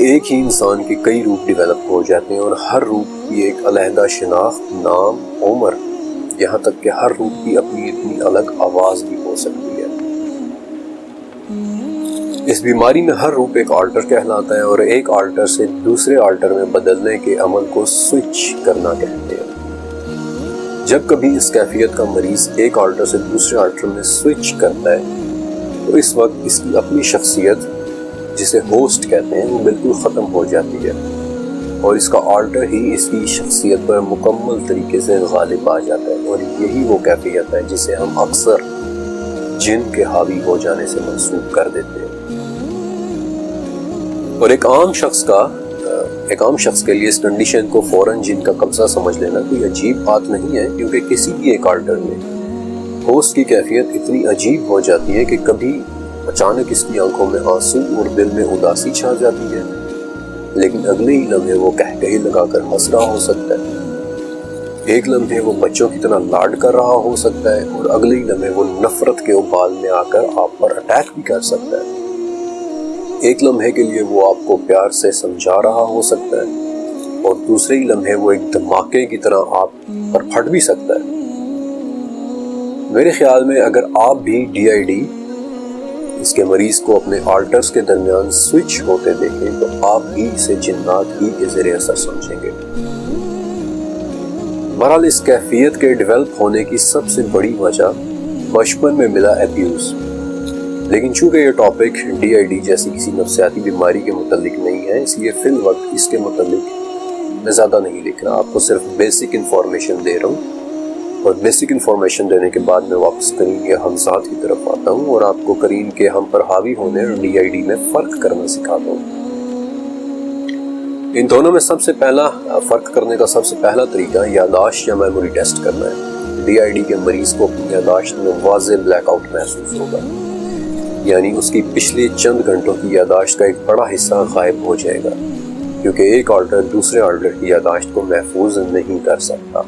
ایک ہی انسان کے کئی روپ ڈیولپ ہو جاتے ہیں، اور ہر روپ کی ایک علیحدہ شناخت، نام، عمر، یہاں تک کہ ہر روپ کی اپنی اتنی الگ آواز بھی ہو سکتی ہے۔ اس بیماری میں ہر روپ ایک آلٹر کہلاتا ہے، اور ایک آلٹر سے دوسرے آلٹر میں بدلنے کے عمل کو سوئچ کرنا کہتے ہیں۔ جب کبھی اس کیفیت کا مریض ایک آلٹر سے دوسرے آلٹر میں سوئچ کرتا ہے تو اس وقت اس کی اپنی شخصیت، جسے ہوسٹ کہتے ہیں، وہ بالکل ختم ہو جاتی ہے، اور اس کا آلٹر ہی اس کی شخصیت پر مکمل طریقے سے غالب آ جاتا ہے، اور یہی وہ کیفیت ہے جسے ہم اکثر جن کے حاوی ہو جانے سے منسوب کر دیتے ہیں۔ اور ایک عام شخص کے لیے اس کنڈیشن کو فوراً جن کا قبضہ سمجھ لینا کوئی عجیب بات نہیں ہے، کیونکہ کسی بھی ایک آلٹر میں ہوسٹ کی کیفیت اتنی عجیب ہو جاتی ہے کہ کبھی اچانک اس کی آنکھوں میں آنسو اور دل میں اداسی چھا جاتی ہے، لیکن اگلے ہی لمحے وہ کہکہے لگا کر ہنس رہا ہو سکتا ہے، ایک لمحے وہ بچوں کی طرح لاڈ کر رہا ہو سکتا ہے، اور اگلے ہی لمحے وہ نفرت کے ابال میں آ کر آپ پر اٹیک بھی کر سکتا ہے، ایک لمحے کے لیے وہ آپ کو پیار سے سمجھا رہا ہو سکتا ہے، اور دوسرے ہی لمحے وہ ایک دھماکے کی طرح آپ پر پھٹ بھی سکتا ہے۔ میرے خیال میں اگر آپ بھی DID اس کے مریض کو اپنے آلٹرز کے درمیان سوئچ ہوتے دیکھیں تو آپ بھی اسے جنات ہی کے زیر اثر سمجھیں گے۔ بہرحال اس کیفیت کے ڈیولپ ہونے کی سب سے بڑی وجہ بچپن میں ملا ایبیوز، لیکن چونکہ یہ ٹاپک DID جیسی کسی نفسیاتی بیماری کے متعلق نہیں ہے، اس لیے فی الوقت اس کے متعلق میں زیادہ نہیں لکھ رہا، آپ کو صرف بیسک انفارمیشن دے رہا ہوں، اور بیسک انفارمیشن دینے کے بعد میں واپس کرین کے ہمزاد کی طرف آتا ہوں اور آپ کو کرین کے ہم پر حاوی ہونے اور DID میں فرق کرنا سکھاتا ہوں۔ ان دونوں میں سب سے پہلا فرق کرنے کا سب سے پہلا طریقہ یادداشت یا میموری ٹیسٹ کرنا ہے۔ DID کے مریض کو اپنی یادداشت میں واضح بلیک آؤٹ محسوس ہوگا، یعنی اس کی پچھلے چند گھنٹوں کی یادداشت کا ایک بڑا حصہ غائب ہو جائے گا، کیونکہ ایک آلٹر دوسرے آلٹر کی یادداشت کو محفوظ نہیں کر سکتا۔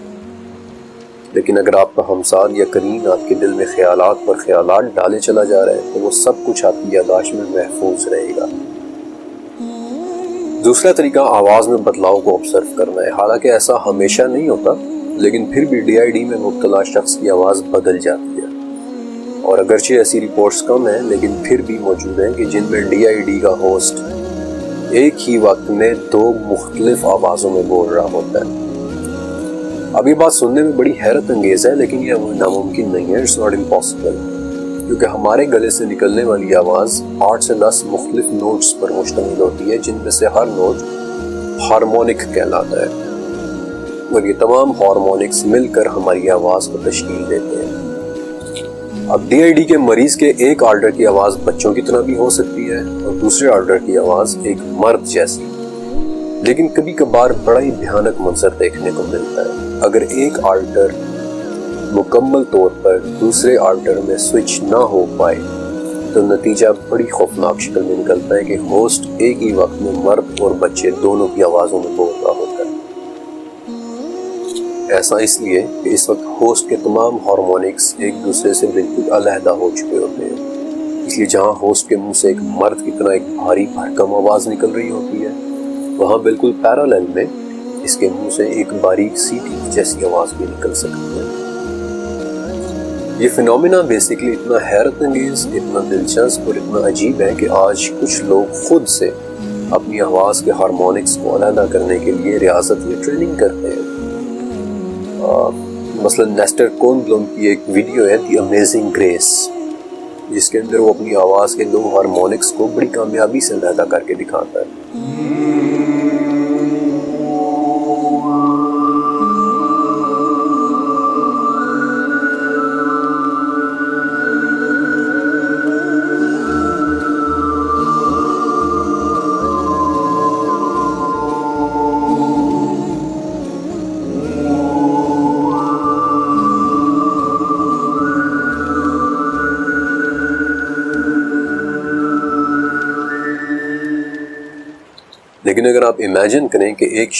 لیکن اگر آپ کا ہمساد یا کرین آپ کے دل میں خیالات پر خیالات ڈالے چلا جا رہا ہے تو وہ سب کچھ آپ کی یادداشت میں محفوظ رہے گا۔ دوسرا طریقہ آواز میں بدلاؤ کو آبزرو کرنا ہے۔ حالانکہ ایسا ہمیشہ نہیں ہوتا، لیکن پھر بھی DID میں مبتلا شخص کی آواز بدل جاتی ہے، اور اگرچہ ایسی رپورٹس کم ہیں لیکن پھر بھی موجود ہیں کہ جن میں DID کا ہوسٹ ایک ہی وقت میں 2 مختلف آوازوں میں بول رہا ہوتا ہے۔ اب یہ بات سننے میں بڑی حیرت انگیز ہے، لیکن یہ ناممکن نہیں ہے، اٹس ناٹ امپاسبل، کیونکہ ہمارے گلے سے نکلنے والی آواز 8 سے 10 مختلف نوٹس پر مشتمل ہوتی ہے، جن میں سے ہر نوٹ ہارمونک کہلاتا ہے، اور یہ تمام ہارمونکس مل کر ہماری آواز کو تشکیل دیتے ہیں۔ اب DID کے مریض کے ایک آلٹر کی آواز بچوں کی طرح بھی ہو سکتی ہے، اور دوسرے آلٹر کی آواز ایک مرد جیسی، لیکن کبھی کبھار بڑا ہی بھیانک منظر دیکھنے کو ملتا ہے۔ اگر ایک آلٹر مکمل طور پر دوسرے آلٹر میں سوئچ نہ ہو پائے تو نتیجہ بڑی خوفناک شکل میں نکلتا ہے کہ ہوسٹ ایک ہی وقت میں مرد اور بچے دونوں کی آوازوں میں بول رہا ہوتا ہے۔ ایسا اس لیے کہ اس وقت ہوسٹ کے تمام ہارمونکس ایک دوسرے سے بالکل علیحدہ ہو چکے ہوتے ہیں، اس لیے جہاں ہوسٹ کے منہ سے ایک مرد کی طرح ایک بھاری بھرکم آواز نکل رہی ہوتی ہے، وہاں بالکل پیرالل میں اس کے منہ سے ایک باریک سیٹی جیسی آواز بھی نکل سکتی ہے۔ یہ فینومینا بیسیکلی اتنا حیرت انگیز، اتنا دلچسپ اور اتنا عجیب ہے کہ آج کچھ لوگ خود سے اپنی آواز کے ہارمونکس کو علیحدہ کرنے کے لیے ریاضت یا ٹریننگ کرتے ہیں۔ مثلا نیسٹر کون بلوم کی ایک ویڈیو ہے دی امیزنگ گریس، جس کے اندر وہ اپنی آواز کے 2 ہارمونکس کو بڑی کامیابی سے علیحدہ کر کے دکھاتا ہے۔ لیکن اگر آپ امیجن کریں کہ ایک